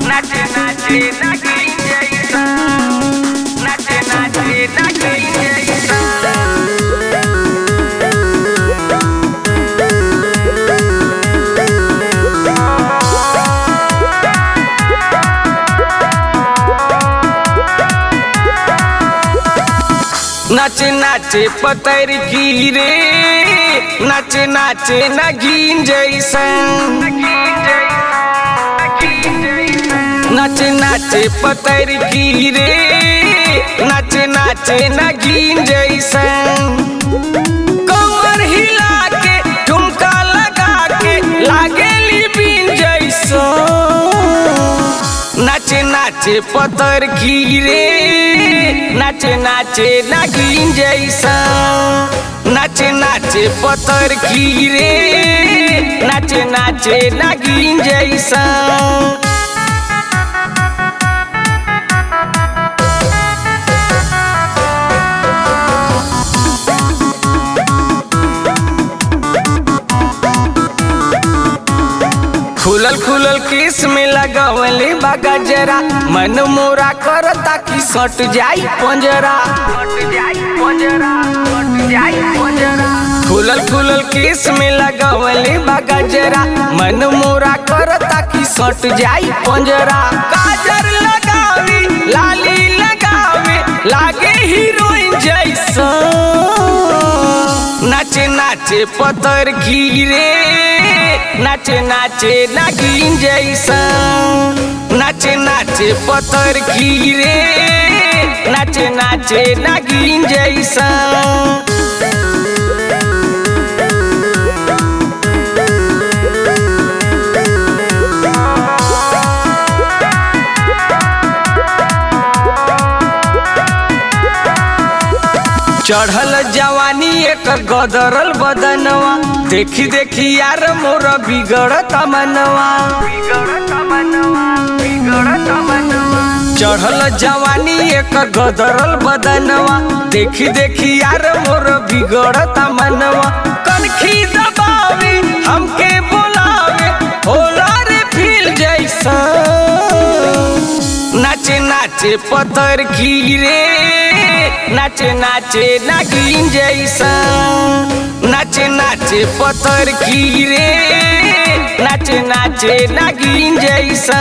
नाचे नाचे नागिन जैसा, नाचे नाचे नागिन जैसा। नाचे नाचे पतर की रे, नाचे नाचे नागिन जैसा, नाचे नाचे पतर की रे, नाचे नाचे नागिन जैसा। कमर हिला के ठुमका लगा के लागेली बीन जैसा। नाचे नाचे पतर की रे, नाचे नाचे नागिन जैसा। नाचे नाचे पतर की रे, नाचे नाचे नागिन जैसा। खुलल खुलल केस में लगावले बा गजरा, मन मोरा करता कि सट जाई पंजरा। खुलल खुलल केस में लगावले बा गजरा, मन मोरा करता कि सट जाई पंजरा। काजर लगावे लाली लगावे लागे हीरोइन जैसा। नाचे नाचे पतर की रे, नाचे नाचे नागिन जैसा। नाचे नाचे पतर की रे, नाचे नाचे नागिन जैसा। चढ़ल जवानी एक गदरल बदनवा, देखी देखी यार मोर बिगड़त मनवा। चढ़ल जवानी एक गदरल बदनवा, देखी देखी यार मोर बिगड़त मनवा। कनखी दबावे हमके बोलावे, होला रे फील जैसा। नाचे नाचे पतर की रे, नाचे नाचे नागिन जैसा। नाचे नाचे पतर की रे, नाचे नाचे नागिन जैसा।